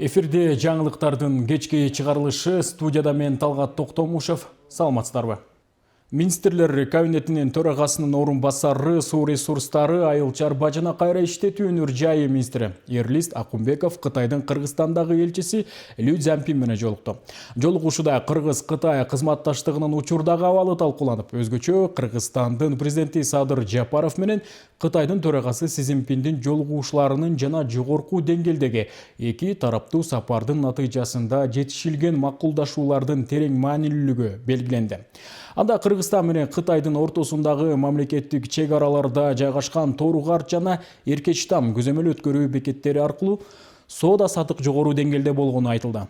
Эфирде жаңылыктардын кечки чыгарылышы, студияда мен Талгат Токтомушев. Саламатсыздарбы. Министрлер кабинетинин төрагасынын орун басары, суу ресурстары, айыл чарба жана кайра иштетүү өнөр жайы министри Эрлист Акунбеков Кытайдын Кыргызстандагы элчиси Лю Цзянпин менен жолукту. Жолугушууда Кыргыз-Кытай кызматташтыгынын учурдагы абалы талкууланып, өзгөчө Кыргызстандын президенти Садыр Жапаров менен Кытайдын төрагасы Си Цзиньпиндин жолугушууларынын жана жогорку деңгээлдеги эки тараптуу сапардын натыйжасында жетишилген макулдашуулардын терең маанилүүлүгү белгиленди. Анда Кыргызстан менен Кытайдын ортосундагы мамлекеттик чек араларда жайгашкан Торугарт жана Эркечтам көзөмөл өткөрүү бекеттери аркылуу соода сатык жогору деңгээлде болгону айтылды.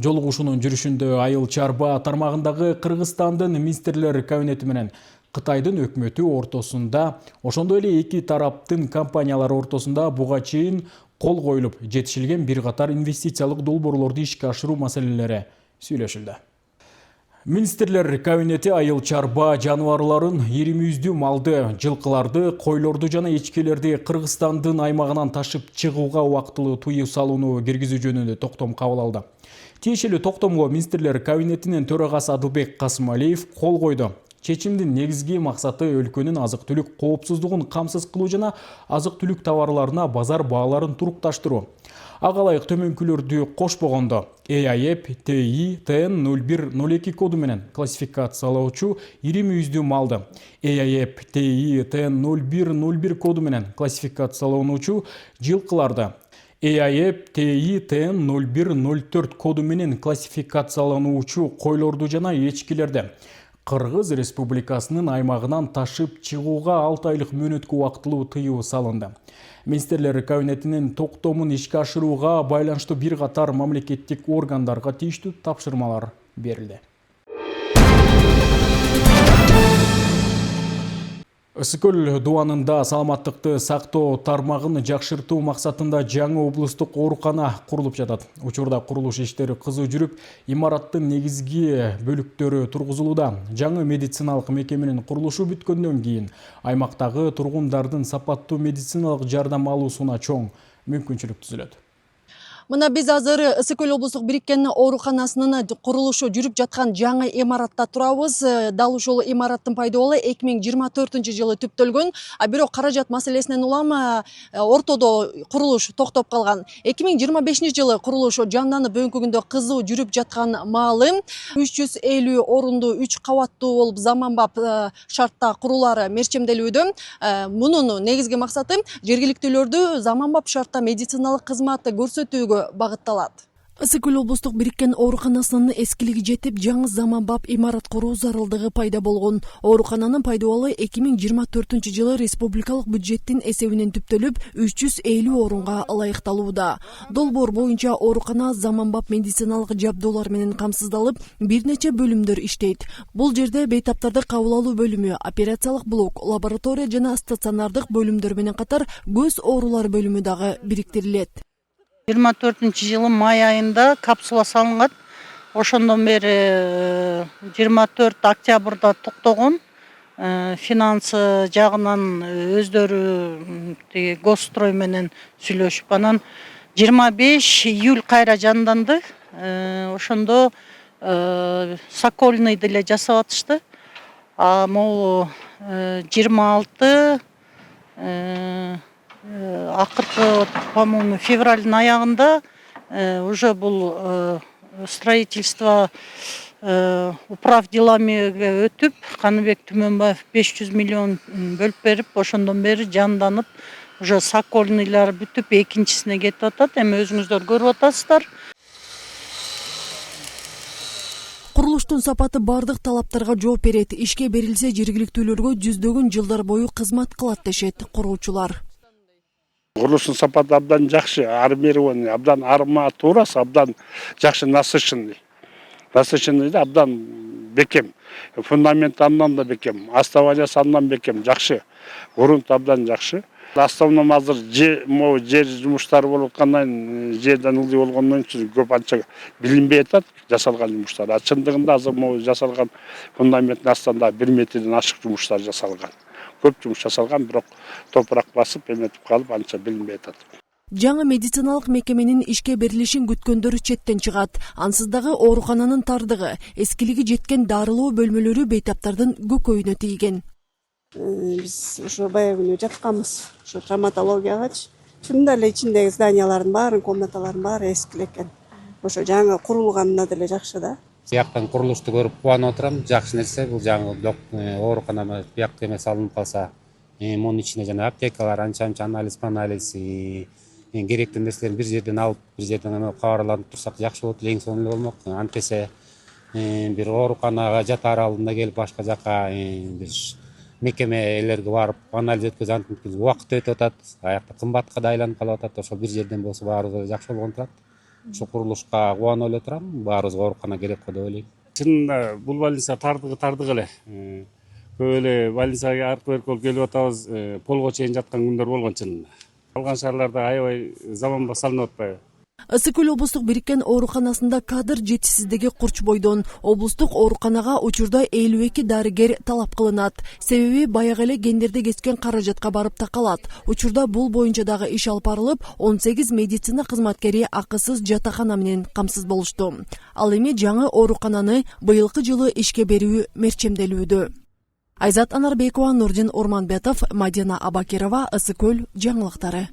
Жолугушуунун жүрүшүндө айыл чарба тармагындагы Кыргызстандын министрлер кабинети менен Кытайдын өкмөтү ортосунда, ошондой эле эки тараптын компаниялары ортосунда буга чейин кол коюлуп жетишилген бир катар инвестициялык долбоорлорду ишке ашыруу маселелери сүйлөшүлдү. Министрлер кабинети айыл чарба жаныбарларын, ири-мүйүздүү малды, жылкыларды, койлорду жана эчкелерди Кыргызстандын аймагынан ташып чыгууга убактылуу тыюу салууну киргизүү жөнүндө токтом кабыл алды. Тиешелүү токтомго министрлер кабинетинин төрагасы Адылбек Касымалиев кол койду. Чечимдин негизги максаты өлкөнүн азык-түлүк коопсуздугун камсыз кылуу жана азык-түлүк товарларына базар бааларын турукташтыруу. Ага ылайык төмөнкүлөрдү кошпогондо ЭАЭП ТИ ТН0102 коду менен классификациялоочу ири-мүйүздүү малды, ЭАЭП ТИ ТН0101 коду менен классификациялоонуучу жылкыларды, ЭАЭП ТИ ТН0104 коду менен классификациялануучу койлорду жана эчкилерди Кыргыз Республикасынын аймагынан ташып чыгууга 6 айлык мөөнөткө убактылуу тыюу салынды. Министрлер кабинетинин токтомун ишке ашырууга байланыштуу бир катар мамлекеттик органдарга тийиштүү тапшырмалар берилди. Ысык-көл дубанында саламаттыкты сактоо тармагын жакшыртуу максатында жаңы облустук оорукана курулуп жатат. Учурда курулуш иштери кызуу жүрүп, имараттын негизги бөлүктөрү тургузулууда. Жаңы медициналык мекеменин курулушу бүткөндөн кийин аймактагы тургундардын сапаттуу медициналык жардам алуусуна чоң мүмкүнчүлүк түзүлөт. Мына биз азыр Ысык-көл облустук бириккен ооруканасынын курулушу жүрүп жаткан жаңы имаратта турабыз. Дал ушул имараттын пайдалуу 2024-жылы түптөлгөн, бирок каражат маселесинен улам ортодо курулуш токтоп калган. 2025-жылы курулуш жанданып өңкөгүндө кызуу жүрүп жаткан маалы 350 орундуу 3 кабаттуу болуп заманбап шартта курулары мерчемделүүдө. Мунун негизги максаты жергиликтүүлөрдү заманбап шартта медициналык кызмат көрсөтүүгө багытталат. Ысык-көл облустук бириккен ооруканасынын эскилиги жетип, жаңы заманбап имарат куруу зарылдыгы пайда болгон. Оорукананын пайдалуу 2024-жылы республикалык бюджеттин эсебинен түптөлүп, 350 орунга ылайыкталууда. Долбоор боюнча оорукана заманбап медициналык жабдуулар менен камсыздалып, бир нече бөлүмдөр иштейт. Бул жерде бейтаптарды кабыл алуу бөлүмү, операциялык блок, лаборатория жана стационардык бөлүмдөр менен катар көз оорулар бөлүмү дагы бириктирилет. 24-жылы май айында капсула салынган. Ошондон бери 24 октябрда токтогон. Финансы жагынан өздөрү госстрой менен сүйлөшүп, анан 25 июль кайра жанданды. Ошондо Сокольный деле жасап атышты. Могу 26 акыркы, по-моему, февралдын аягында уже бул строительство управ делами өтүп, Каныбек Түмөнбаев 500 миллион бөлүп берип, ошондон бери жанданып, уже Сокольныйлар бүтүп, экинчисине кетип атат. Эми өзүңүздөр көрүп атасыздар. Курулуштун сапаты бардык талаптарга жооп берет. Ишке берилсе, жергиликтүүлөргө жүздөгөн жылдар бою кызмат кылат дешет куруучулар. Курулуштун сапаты абдан жакшы, армированный, абдан арматурасы абдан жакшы, насыщенный. Насыщенный абдан бекем. Фундамент андан да бекем, основаниясы андан бекем, жакшы. Грунт абдан жакшы. Основном азыр жер жумуштары болуп аткандан, жерден ылдый болгондон кийин көп анча билинбей атат жасалган жумуштар. Чындыгында азыр могу жасалган фундаменттин астында 1 метрден ашык жумуштар жасалган. Көп жумуш жасалган, бирок топурак басып, эметип калып, анча билинбей атат. Жаңы медициналык мекеменин ишке берилишин күткөндөр четтен чыгат. Ансыз дагы оорукананын тардыгы, эскилиги жеткен дарылоо бөлмөлөрү бейтаптардын көкөйүнө тийген. Биз ошо баягы күнү жатканбыз, ошо травматологиягачы. Чынында эле ичиндеги зданиялардын баарын, комнаталардын баары эскилик экен. Ошо жаңы курулганына деле жакшы да. Бияктан курулушту көрүп кубанып отурам. Жакшы нерсе бул жаңы ооруканама биякта эме салынып калса, мунун ичине жана аптекалар, анча анализ, панализ, керектүү нерселерди бир жерден алып, бир жерден кабарланып турсак жакшы болот, эң сонун эле болмок. Антесе бир ооруканага жат аралыгында келип башка жака бир мекемелерге барып анализ өткөзүп убакыт өтүп атат, аякта кымбатка да айланып калып атат. Ошол бир жерден болсо баарыбызга жакшы болгон турат. Ошо курулушка кубанып эле турам. Баарыбызга оорукана керек го деп ойлойм. Чынында бул больница тардык эле. Көп эле больницага аркы берки келип атабыз, полго чейин жаткан күндөр болгон чынында. Калган шаарларда аябай заманбап салынып атпайбы? Ысык-Көл облустук бириккен ооруканасында кадр жетишсиздиги курч бойдон. Облустук ооруканага учурда 52 дарыгер талап кылынат. Себеби баягы эле гендерди кескен каражатка барып такалат. Учурда бул боюнча дагы иш алып барылып, 18 медицина кызматкери акысыз жатакана менен камсыз болушту. Ал эми жаңы оорукананы быйылкы жылы ишке берүү мерчемделүүдө. Айзат Анарбекова, Нурдин Орманбетов, Мадина Абакирова, Ысык-Көл жаңылыктары.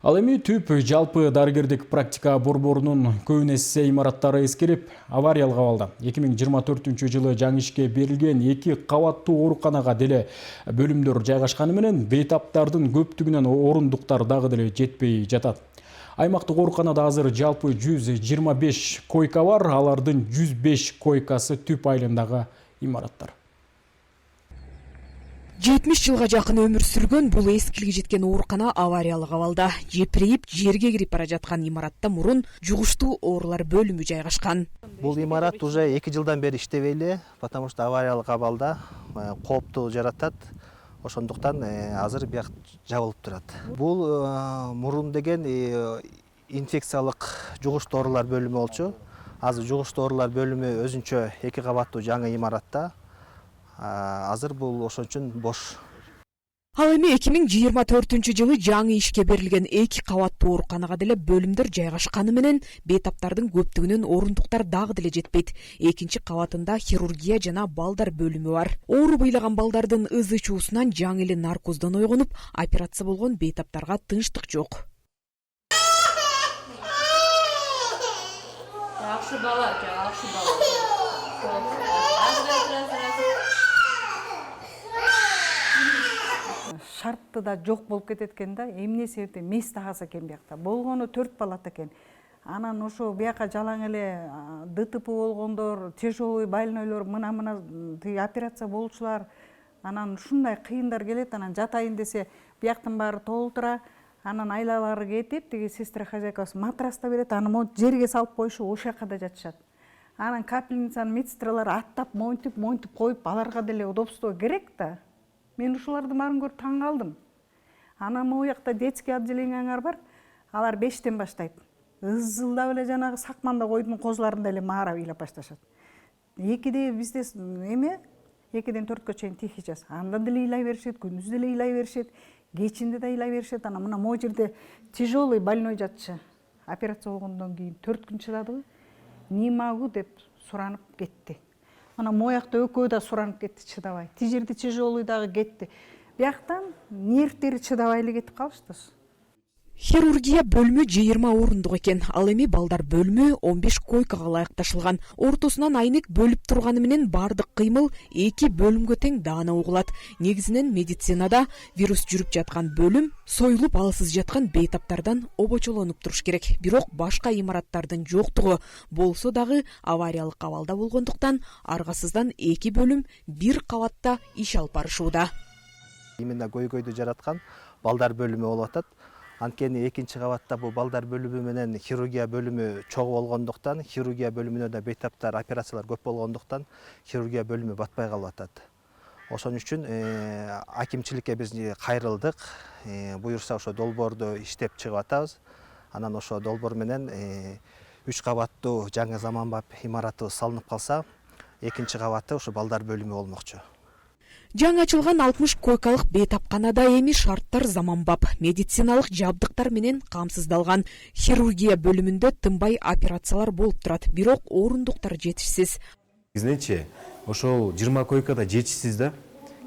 Ал эми түп жалпы дарыгердик практика борборунун көбүн эссе имараттары эскирип, авариялык абалда. 2024 жылы жаңы ишке берилген 2 кабаттуу ооруканага деле бөлүмдөр жайгашканы менен бейтаптардын көптүгүнөн орундуктар дагы деле жетпей жатат. Аймактык ооруканада азыр жалпы 125 койка бар, алардын 105 койкасы түп айылындагы имараттар. 70 жылга жакын өмүр сүргөн бул эскилиги жеткен оорукана авариялык абалда. Жепирейип, жерге кирип бара жаткан имаратта мурун жугуштуу оорулар бөлүмү жайгашкан. Бул имарат уже 2 жылдан бери иштебей эле, потому что авариялык абалда коопту жаратат. Ошондуктан азыр бияк жабылып турат. Бул мурун деген инфекциялык жугуштуу оорулар бөлүмү болчу. Азыр жугуштуу оорулар бөлүмү өзүнчө 2 кабаттуу жаңы имаратта. Азыр бул ошон үчүн бош. Ал эми 2024 жылы жаңы ишке берилген 2 кабаттуу ооруканага деле бөлүмдөр жайгашканы менен бейтаптардын көптүгүнөн орундуктар дагы деле жетпейт. Экинчи кабатында хирургия жана балдар бөлүмү бар. Оору быйлаган балдардын ызы чуусунан жаңы эле наркоздон ойгонуп, операция болгон бейтаптарга тынчтык жок. Жакшы бала, жакшы бала. Шартты да жок болуп кетет экен да, эмне себептен месте аз экен биякта. Болгону 4 палат экен. Анан ошо бияка жалаң эле ДТП болгондор, тяжелый больнойлор, мына операция болчулар, анан ушундай кыйындар келет, анан жатайын десе, бияктын баары толтура, анан айлалары кетип, тиги сестра хозяйкасы матраста берет, аны монтип жерге салып коюшу, ошол жака да жатышат. Анан капельницанын медсестралары аттап, монтип коюп, аларга деле удобство керек да. Мен ушулардын баарын көрүп таң калдым. Анан могу жакта детский отделениялар бар, алар 5тен баштайт. Ызылдап эле жанагы сакманда койдун козуларында эле маарап ыйлап башташат. 2де бизде 2ден 4кө чейин тихий час. Анда деле ыйлай беришет, күндүз деле ыйлай беришет, кечинде да ыйлай беришет. Анан мына могу жерде тяжелый больной жатчы. Операция болгондон кийин 4 күн чыдадыбы? Не могу деп суранып кетти. Ана моякта экөө да суранып кетти, чыдабай. Тижерди тяжелый дагы кетти. Бияктан нервтери чыдабай эле кетип калышты. Хирургия бөлмө 20 орундук экен. Ал эми балдар бөлмө 15 койкага ылайыкташылган. Ортосунан айнек бөлүп турганы менен бардык кыймыл 2 бөлүмгө тең даана угулат. Негизинен медицинада вирус жүрүп жаткан бөлүм союлуп алсыз жаткан бейтаптардан обочолонуп туруш керек. Бирок башка имараттардын жоктугу болсо дагы авариялык абалда болгондуктан аргасыздан 2 бөлүм 1 кабатта иш алып барышууда. Именно көйгөйдү жараткан балдар бөлүмү болуп атат. Анткени экинчи кабатта бул балдар бөлүмү менен хирургия бөлүмү чогуу болгондуктан, хирургия бөлүмүнө да бейтаптар, операциялар көп болгондуктан, хирургия бөлүмү батпай калып атат. Ошон үчүн акимчиликке биз кайрылдык. Буюрса ошо долбоорду иштеп чыгып атабыз. Анан ошо долбоор менен 3 кабаттуу жаңы заманбап имаратыбыз салынып калса, экинчи кабаты ошо балдар бөлүмү болмокчу. Жаңы ачылган 60 койкалык бейтапканада эми шарттар заманбап, медициналык жабдыктар менен камсыздалган. Хирургия бөлүмүндө тынбай операциялар болуп турат, бирок орундуктар жетишсиз. Негизинчи ошол 20 койкада жетишсиз да.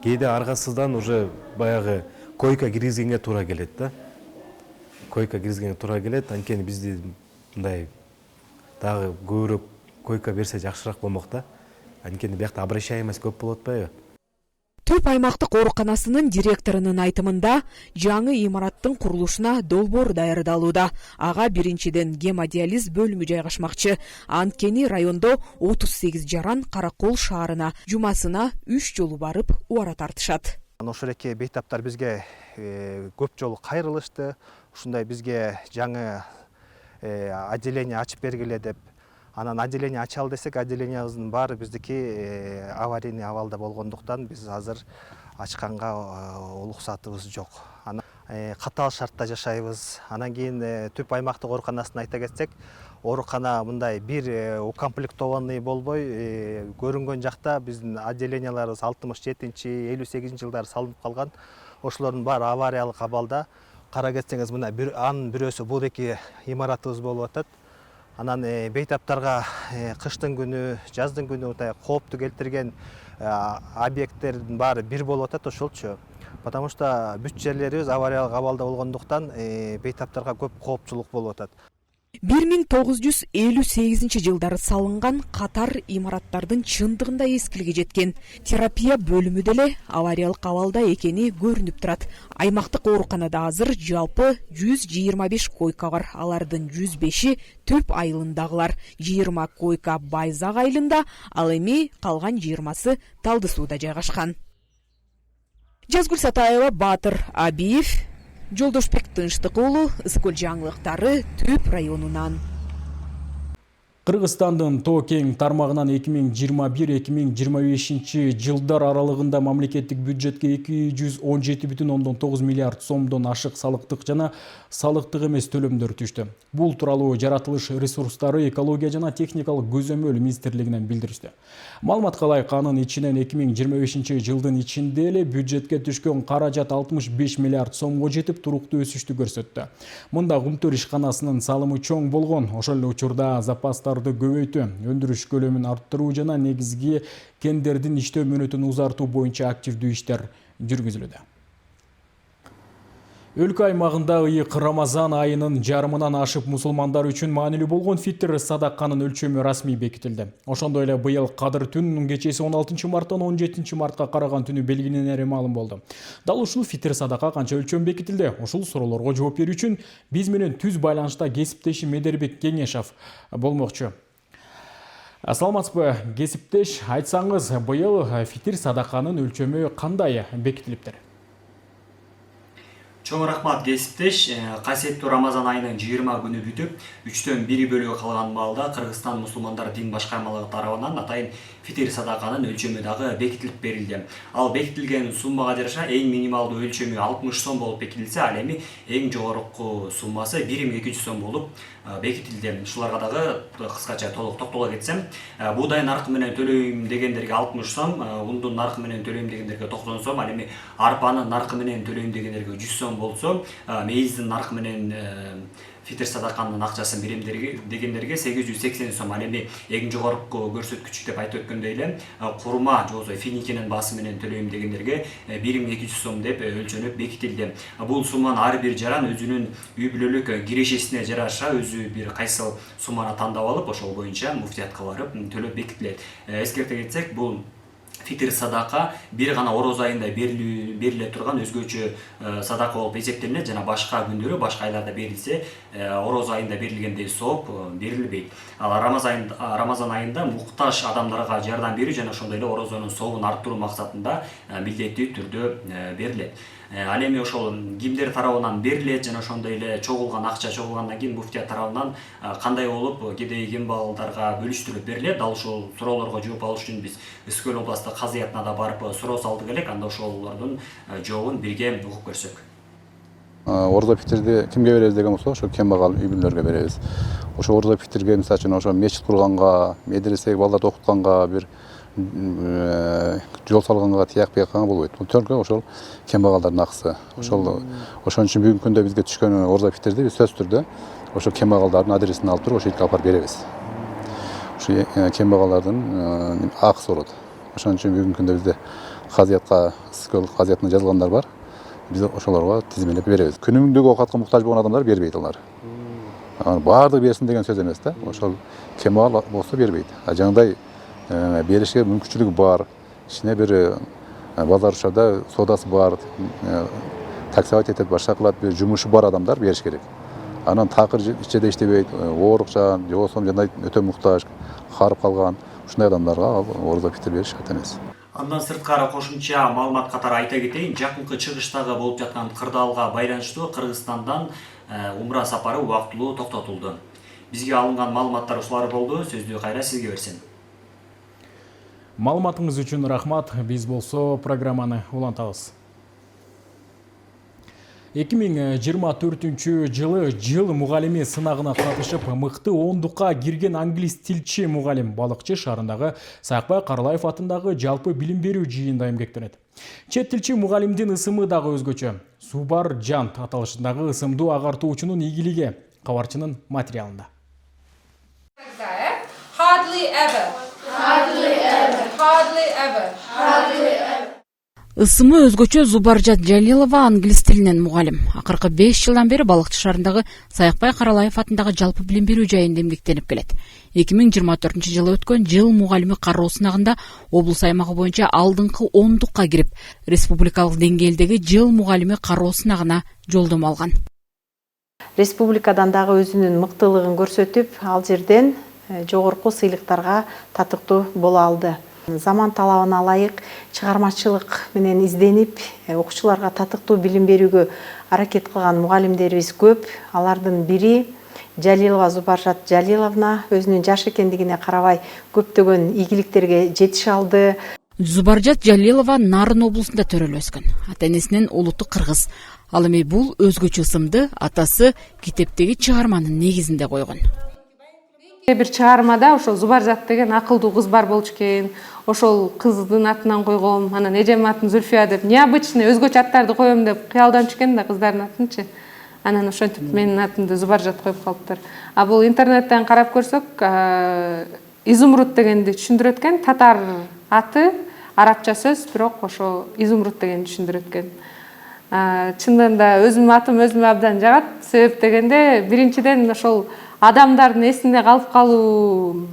Кээде аргасыздан уже баягы койка киргизгенге туура келет да. Койка киргизгенге туура келет. Анткени бизди мындай дагы көбүрөөк койка берсе жакшыраак болмок да. Анткени биякта обращаемость көп болуп атпайбы? Төп аймактык ооруканасынын директорунун айтымында, жаңы имараттын курулушуна долбоор даярдалууда. Ага биринчиден гемодиализ бөлүмү жайгашмакчы. Анткени райондо 38 жаран Каракол шаарына жумасына 3 жолу барып убара тартышат. Ошол эки бейтаптар бизге көп жолу кайрылышты. Ушундай бизге жаңы отделение ачып бергиле деп. Анан отделение ачалы десек, отделениябыздын баары биздики аварийный абалда болгондуктан биз азыр ачканга уруксатыбыз жок. Катаал шартта жашайбыз. Анан кийин түп аймактык ооруканасын айта кетсек, оорукана мындай бир укомплектованный болбой, көрүнгөн жакта биздин отделенияларыбыз 67-58 жылдары салынып калган. Ошолордун баары авариялык абалда. Кара кетсеңиз мына анын бирөөсү бул эки имаратыбыз болуп атат. Анан бейтаптарга кыштын күнү, жаздын күнү коопту келтирген объекттердин баары бир болуп атат, ошолчу. Потому что бүт жерлерибиз авариялык абалда болгондуктан бейтаптарга көп коопчулук болуп атат. 1958 жылдары салынган катар имараттардын чындыгында эскилиги жеткен. Терапия бөлүмү деле авариялык абалда экени көрүнүп турат. Аймактык ооруканада азыр жалпы 125 койка бар. Алардын 105-и Төп айылындагылар, 20 койка Байзак айылында, ал эми калган 20-сы Талды сууда жайгашкан. Жазгүл Сатаева, Батыр Абиев, Жолдошбек Тынчтык уулу, Ысыкөл жаңылыктары Төп районунан. Кыргызстандын Тоо Кең тармагынан 2021-2025 жылдар аралыгында мамлекеттик бюджетке 217,9 миллиард сомдон ашык салыктык жана салыктык эмес төлөмдөр түштү. Бул тууралуу жаратылыш ресурстары, экология жана техникалык көзөмөл министрлигинен билдиришти. Маалыматка ылайык, анын ичинен 2025 жылдын ичинде эле бюджетке түшкөн каражат 65 миллиард сомго жетип, туруктуу өсүштү көрсөттү. Мында Кумтөр ишканасынын салымы чоң болгон, ошол эле учурда запастарды көбөйтүү, өндүрүш көлөмүн арттыруу жана негизги кендердин иштөө мөөнөтүн узартуу боюнча активдүү иштер жүргүзүлүүдө. Өлкө аймагында ыйык Рамазан айынын жарымынан ашып мусулмандар үчүн маанилүү болгон фитр садаканын өлчөмү расмий бекитилди. Ошондой эле быйыл Кадыр түнүнүн кечеси 16 марттан 17 мартка караган түнү белгиленери маалым болду. Дал ушул фитр садака канча өлчөм бекитилди? Ушул суроолорго жооп берүү үчүн биз менен түз байланышта кесиптешим Медербек Кеңешов болмокчу. Саламатсызбы, кесиптеш, айтсаңыз, быйыл фитир садаканын өлчөмү кандай бекитилиптир? Чоң рахмат, кесиптеш. Касиеттүү Рамазан айынын 20 күнү бүтүп, 3-төн 1 бөлүгү калган маалда Кыргызстан мусулмандар дин башкармалыгы тарабынан атайын фитир садаканын өлчөмү дагы бекитилип берилди. Ал бекитилген суммага жараша эң минималдуу өлчөмү 60 сом болуп бекитилсе, ал эми эң жогорку суммасы 1200 сом болуп бекитилди. Ушуларга дагы кыскача толук токтоло кетсем, буудай наркы менен төлөйм дегендерге 60 сом, ундун наркы менен төлөйм дегендерге 90 сом, ал эми арпанын наркы менен төлөйм дегендерге 100 сом болсо, мейиздин наркы менен фитир садаканын акчасын берем дегендерге 880 сом. Ал эми эң жогорку көрсөткүч деп айтып өткөндөй эле курма же болбосо финикинин баасы менен төлөйм дегендерге 1200 сом деп өлчөнүп бекитилди. Бул сумманы ар бир жаран өзүнүн үй бүлөлүк кирешесине жараша өзү бир кайсыл сумманы тандап алып, ошол боюнча муфтиятка барып төлөп бекитилет. Эскерте кетсек, бул фитир садака бир гана ороз айында бериле турган өзгөчө садака болуп эсептелинет жана башка күндөрү, башка айларда берилсе, ороз айында берилгендей сооп берилбейт. Ал Рамазан айында муктаж адамдарга жардам берүү жана ошондой эле орозонун соогун арттыруу максатында милдеттүү түрдө берилет. Ал эми ошол кимдер тарабынан берилет жана ошондой эле чогулган акча чогулгандан кийин муфтият тарабынан кандай болуп кедей кембагалдарга бөлүштүрүлүп берилет? Дал ошол суроолорго жооп алыш үчүн биз Ысыкөл областык казыятына да барып суроо салдык элек. Анда ошолордун жообун бирге угуп көрсөк. Орозо фитирди кимге беребиз деген болсо, ошо кембагал үй бүлөлөргө беребиз. Ошо орозо фитирге мисалы үчүн ошо мечит курганга, медресеге балдарды окутканга, бир жол салганга тияк бияққанга болбойт. Бул төлкө ошол кембагалдардын акысы. Ошон үчүн бүгүнкү күндө бизге түшкөн орза питерди биз сөзсүз түрдө ошо кембагалдардын адресин алып туруп ошол жерге алып беребиз. Ошо кембагалдардын акысы болот. Ошон үчүн бүгүнкү күндө бизде казыятка скол казыятына жазылгандар бар. Биз ошолорго тизмелеп беребиз. Күнүмдүк оокатка муктаж болгон адамдар бербейт алар. Баардыгы берсин деген сөз эмес да. Ошол кембагал болсо бербейт. Жаңыдай беришке мүмкүнчүлүгү бар. Кичине бир базар учурда содасы бар, таксовать этет, башка кылат, бир жумушу бар адамдар бериш керек. Анан такыр ичеде иштебейт, оорукча, же болбосо жандай өтө муктаж, карып калган ушундай адамдарга орза питер бериш шарт эмес. Андан сырткары кошумча маалымат катары айта кетейин, жакынкы чыгыштагы болуп жаткан кырдаалга байланыштуу Кыргызстандан умра сапары убактылуу токтотулду. Бизге алынган маалыматтар ушулар болду. Сөздү кайра сизге берсин. Маалыматыңыз үчүн рахмат. Биз болсо программаны улантабыз. 2024 жылы жыл мугалими сынагына катышып, мыкты ондукка кирген англис тилчи мугалим Балыкчы шаарындагы Саакбай Каралаев атындагы жалпы билим берүү жыйында эмгектенет. Чет тилчи мугалимдин ысымы дагы өзгөчө. Субар Жант аталышындагы ысымдуу агартуучунун ийгилиги кабарчынын материалында. Hardly ever. Hardly ever. Hardly ever. Hardly ever. Ысымы өзгөчө Зубаржат Жалилова англис тилинен мугалим. Акыркы 5 жылдан бери Балыкчы шаарындагы Саакбай Каралаев атындагы жалпы билим берүү жайында эмгектенип келет. 2024 жылы өткөн жыл мугалими кароо сынагында облус аймагы боюнча алдыңкы ондукка кирип, республикалык деңгээлдеги жыл мугалими кароо сынагына жолдомо алган. Республикадан дагы өзүнүн мыктылыгын көрсөтүп, ал жерден жогорку сыйлыктарга татыктуу боло алды. Заман талабына ылайык чыгармачылык менен изденип, окуучуларга татыктуу билим берүүгө аракет кылган мугалимдерибиз көп. Алардын бири Жалилова Зубаржат Жалиловна өзүнүн жаш экендигине карабай көптөгөн ийгиликтерге жетише алды. Зубаржат Жалилова Нарын облусунда төрөлүп өскөн. Ата-энесинен улуты кыргыз. Ал эми бул өзгөчө ысымды атасы китептеги чыгарманын негизинде койгон. Бир чыгармада ошол Зубаржат деген акылдуу кыз бар болчу экен. Ошол кыздын атынан койгом. Анан эжемдин атын Зүлфия деп, необычный өзгөчө аттарды коем деп кыялданчу экен да кыздардын атынчы. Анан ошентип менин атымды Зубаржат коюп калыптыр. А бул интернеттен карап көрсөк, изумруд дегенди түшүндүрөт экен. Татар аты арабча сөз, бирок ошо изумруд дегенди түшүндүрөт экен. Чындыгында өзүмдүн атым өзүмө абдан жагат. Себеп дегенде биринчиден ошол адамдардын эсинде калып калуу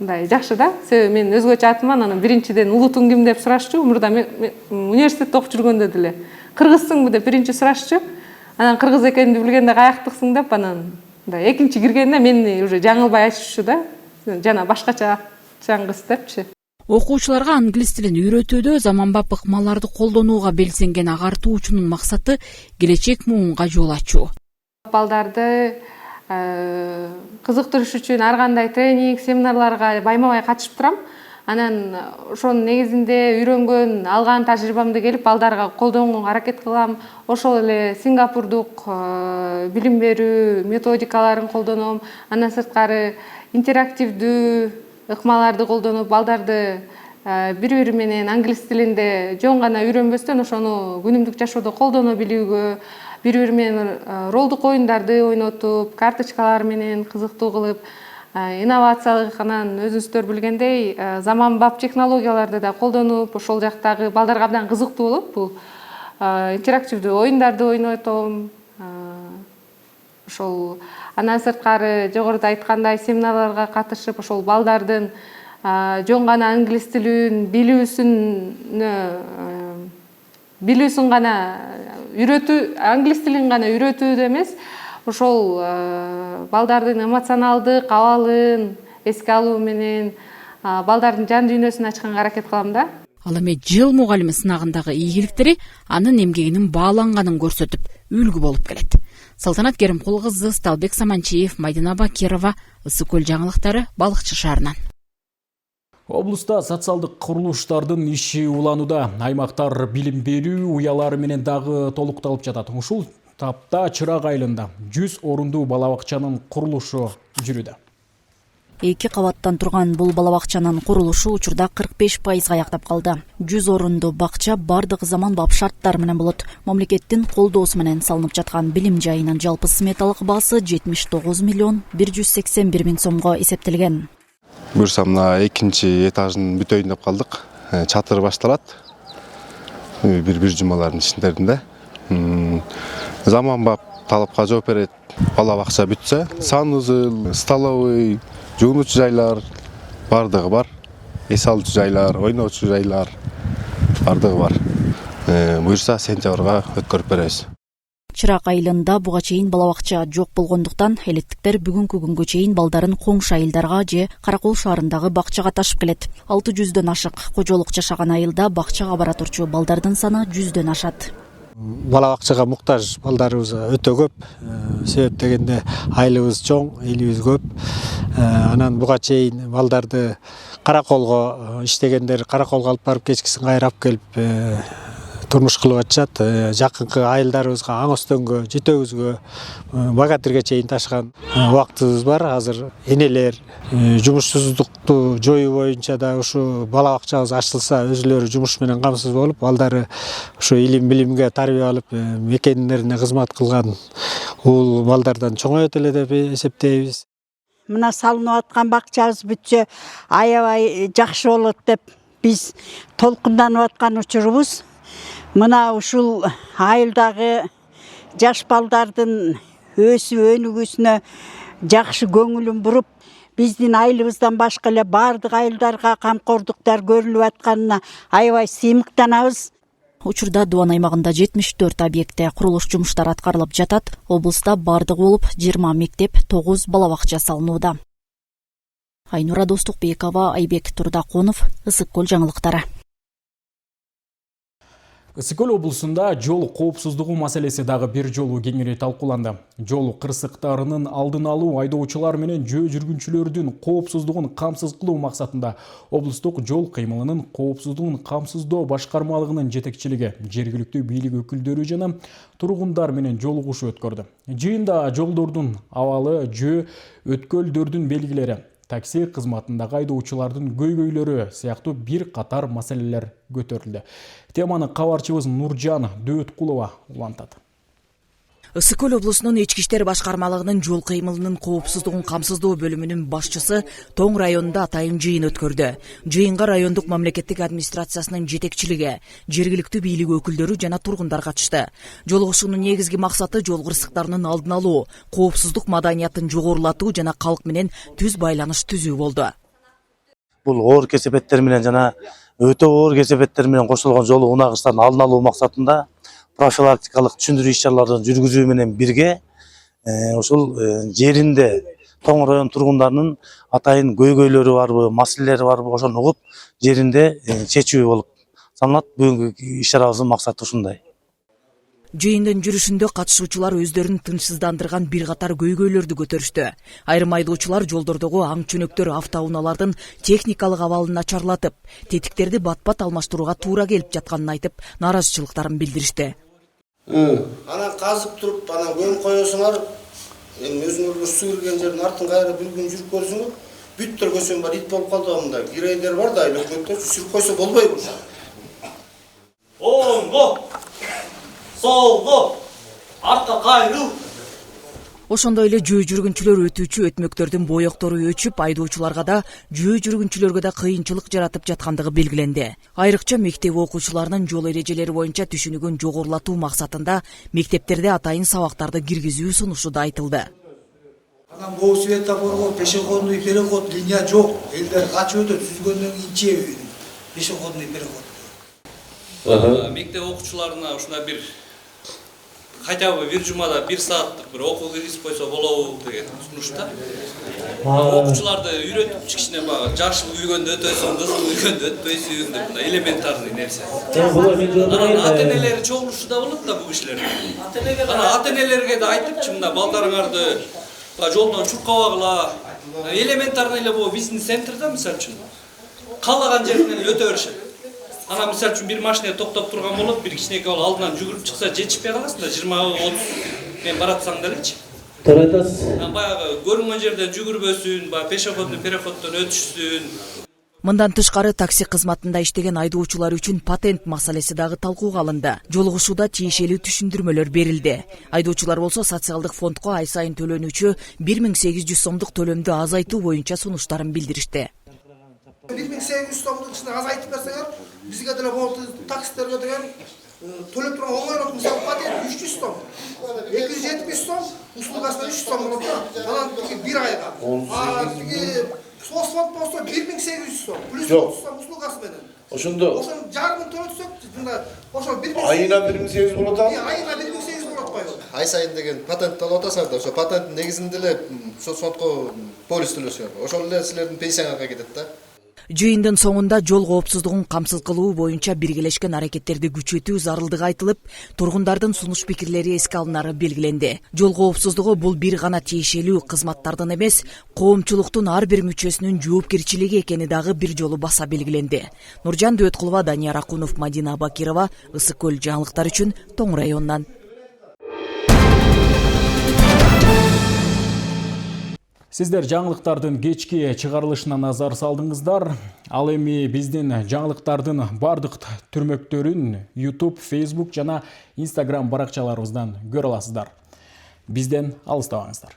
мындай жакшы да. Себеби мен өзгөчө атыман, анан биринчиден улутуң ким деп сурашчу. Мурда мен университетте окуп жүргөндө деле кыргызсыңбы деп биринчи сурашчу. Анан кыргыз экенимди билгенде каяктыксың деп, анан мындай экинчи киргенде мени уже жаңылбай айтышчу да. Жана башкача атчаңыз депчи. Окуучуларга англис тилин үйрөтүүдө заманбап ыкмаларды колдонууга белсенген агартуучунун максаты келечек муунга жол ачуу. Балдарды кызыктырыш үчүн ар кандай тренинг, семинарларга байма-бай катышып турам. Анан ошонун негизинде үйрөнгөн, алган тажрыйбамды келип балдарга колдонгонго аракет кылам. Ошол эле Сингапурдук билим берүү методикаларын колдоном. Андан сырткары интерактивдүү ыкмаларды колдонуп, балдарды бири-бири менен англис тилинде жөн гана үйрөнбөстөн ошону күнүмдүк жашоодо колдоно билүүгө, бири-бири менен ролдук оюндарды ойнотуп, карточкалар менен кызыктуу кылып, инновациялык анан өзүңүздөр билгендей заманбап технологияларды да колдонуп, ошол жактагы балдарга абдан кызыктуу болот. Бул интерактивдүү оюндарды ойнотом. Ошол андан сырткары жогоруда айткандай семинарларга катышып, ошол балдардын жөн гана англис тилин билүүсүн гана үйрөтүү, англис тилин гана үйрөтүүдө эмес, ошол балдардын эмоционалдык абалын эске алуу менен балдардын жан дүйнөсүн ачканга аракет кылам да. Ал эми жыл мугалими сынагындагы ийгиликтери анын эмгегинин бааланганын көрсөтүп, үлгү болуп келет. Салтанат Керимкул кызы, Сталбек Саманчиев, Майдина Бакирова, Ысык көл жаңылыктары, Балыкчы шаарынан. Облуста социалдык курулуштардын иши уланууда. Аймактар билим берүү уялары менен дагы толукталып жатат. Ушул тапта Чырак айылында 100 орундуу бала бакчанын курулушу жүрүүдө. 2 кабаттан турган бул балабакчанын курулушу учурда 45% аяктап калды. 100 орундуу бакча бардык заманбап шарттар менен болот. Мамлекеттин колдоосу менен салынып жаткан билим жайынын жалпы сметалык баасы 79 миллион 181 миң сомго эсептелген. Буюрса мына экинчи этажын бүтөйүн деп калдык. Чатыр башталат. Бир жумалардын ичиндеринде. Заманбап талапка жооп берет. Балабакча бүтсө, санузел, столовый, жуунуучу жайлар бардыгы бар. Эс алуучу жайлар, ойноочу жайлар бардыгы бар. Буюрса сентябрга өткөрүп беребиз. Чырак айылында буга чейин балабакча жок болгондуктан элеттиктер бүгүнкү күнгө чейин балдарын коңшу айылдарга же Каракол шаарындагы бакчага ташып келет. 600дөн ашык кожолук жашаган айылда бакчага бара турчу балдардын саны 100дөн ашат. Балабакчага муктаж балдарыбыз өтө көп. Себеп дегенде айылыбыз чоң, элибиз көп. Анан буга чейин балдарды Караколго иштегендер Караколго алып барып кечкисин кайрап келип турмуш кылып атышат. Жакынкы айылдарыбызга Аң Өстөнгө, Житөбүзгө, Багатырга чейин ташыган убактыбыз бар. Азыр энелер жумушсуздукту жоюу боюнча да ушу балабакчабыз ачылса, өзүлөрү жумуш менен камсыз болуп, балдары ушу илим билимге тарбия алып, мекендерине кызмат кылган ул балдардан чоңоет эле деп эсептейбиз. Мына салынып аткан бакчабыз бүтсө, аябай жакшы болот деп биз толкунданып аткан учурубуз. Мына ушул айылдагы жаш балдардын өсүп өнүгүүсүнө жакшы көңүлүн буруп, биздин айылыбыздан башка эле бардык айылдарга камкордуктар көрүлүп атканына аябай сыймыктанабыз. Учурда Дуан аймагында 74 объектте курулуш жумуштары аткарылып жатат. Облуста бардыгы болуп 20 мектеп, 9 балабакча салынууда. Айнура Достукбекова, Айбек Турдаконов, Ысык Көл жаңылыктары. Ысык Көл облусунда жол коопсуздугу маселеси дагы бир жолу кеңири талкууланды. Жол кырсыктарынын алдын алуу, айдоочулар менен жөө жүргүнчүлөрдүн коопсуздугун камсыз кылуу максатында облустук жол кыймылынын коопсуздугун камсыздоо башкармалыгынын жетекчилиги, жергиликтүү бийлик өкүлдөрү жана тургундар менен жолугушуу өткөрдү. Жыйында жолдордун абалы, жөө өткөлдөрдүн белгилери, такси кызматындагы айдоочулардын көйгөйлөрү сыяктуу бир катар маселелер көтөрүлдү. Теманы кабарчыбыз Нуржан Дөөткулова улантат. Ысык Көл облусунун ички иштер башкармалыгынын жол кыймылынын коопсуздугун камсыздоо бөлүмүнүн башчысы Тоң районунда атайын жыйын өткөрдү. Жыйынга райондук мамлекеттик администрациясынын жетекчилиги, жергиликтүү бийлик өкүлдөрү жана тургундар катышты. Жолугушуунун негизги максаты жол кырсыктарынын алдын алуу, коопсуздук маданиятын жогорулатуу жана калк менен түз байланыш түзүү болду. Бул оор кесепеттер менен жана өтө оор кесепеттер менен кошулган жол унагычтардын алдын алуу максатында профилактикалык түшүндүрүү иш-чараларын жүргүзүү менен бирге ушул жеринде Тоң район тургундарынын атайын көйгөйлөрү барбы, маселелери барбы, ошону угуп жеринде чечүү болуп саналат. Бүгүнкү иш-чарабыздын максаты ушундай. Жыйындын жүрүшүндө катышуучулар өздөрүн тынчсыздандырган бир катар көйгөйлөрдү көтөрүштү. Айрым айдоочулар жолдордогу аң чөнөктөр автоунаалардын техникалык абалын начарлатып, тетиктерди бат-бат алмаштырууга туура келип жатканын айтып, нааразычылыктарын билдиришти. Анан казып туруп, анан көң коесуңар, өзүңөргө суу кирген жердин артын кайра бир күн жүрүп көрсөңөр, бүттөр көсөм бар, ит болуп калды мында. Кирейдер бар да, өкмөттө сүрүп койсо болбойбу. Оңго! Солго! Артка кайрыл! Ошондой эле жөө жүргүнчүлөр өтүүчү өтмөктөрдүн боектору өчүп, айдоочуларга да, жөө жүргүнчүлөргө да кыйынчылык жаратып жаткандыгы белгиленди. Айрыкча мектеп окуучуларынын жол эрежелери боюнча түшүнүгүн жогорулатуу максатында мектептерде атайын сабактарды киргизүү сунушу да айтылды. Анан бул светофорго пешеходный переход линия жок. Элдер качып өтөт, сүзгөндөн кийин чебейт. Пешеходный переход. Мектеп окуучуларына ушундай бир хотя бы бир жумада 1 сааттык бир окуу киргизип койсо болобу деген сунушта. Окуучуларды үйрөтүп кичине баягы жаш үйгөндө өтөсүң, кыз үйгөндө өтпөйсүң деп мындай элементарный нерсе. Анан ата-энелери чогулушуда болот да бул кишилер. Анан ата-энелерге да айтыпчы мына балдарыңарды жолдон чуркабагыла. Элементарный эле бул бизнес центрде мисалы үчүн каалаган жеринен өтө беришет. Ана мисалы үчүн бир машина токтоп турган болот, бир кичинекей алдынан жүгүрүп чыкса жетишпей каласың да 20-30 мен баратсаң делечи. Туура айтасыз. Баягы көрүнгөн жерден жүгүрбөсүн, баягы пешеходный переходдон өтүшсүн. Мындан тышкары такси кызматында иштеген айдоочулар үчүн патент маселеси дагы талкууга алынды. Жолугушууда тиешелүү түшүндүрмөлөр берилди. Айдоочулар болсо социалдык фондко ай сайын төлөнүүчү 1800 сомдук төлөмдү азайтуу боюнча сунуштарын билдиришти. 1800 сомдук ичине азайтып берсеңер, бизге деле болду, таксистерге деген төлөп турган оңойлоп, мисалы патент 300 сом, 270 сом, услугасына 300 сом болот да. Анан бир айга. Соцфонд болсо 1800 сом, плюс 30 сом услугасы менен. Ошондо. Ошон жарымын төлөтсөк, мында ошо 1800. Айына 1800 болот а? Айына 1800 болот койгон. Ай сайын деген патент алып атасыңар, ошо патенттин негизинде эле соцфондко полис төлөсөңөр. Ошол эле силердин пенсияңарга кетет да. Жыйындын соңунда жол коопсуздугун камсыз кылуу боюнча биргелешкен аракеттерди күчөтүү зарылдыгы айтылып, тургундардын сунуш пикирлери эске алынары белгиленди. Жол коопсуздугу бул бир гана тиешелүү кызматтардын эмес, коомчулуктун ар бир мүчөсүнүн жоопкерчилиги экени дагы бир жолу баса белгиленди. Нуржан Дөөткулова, Данияр Акунов, Мадина Бакирова, Ысык көл жаңылыктар үчүн Тоң районунан. Сиздер жаңылыктардын кечки чыгарылышына назар салдыңыздар. Ал эми биздин жаңылыктардын бардык түрмөктөрүн YouTube, Facebook жана Instagram баракчаларыбыздан көрө аласыздар. Бизден алыстабаңыздар.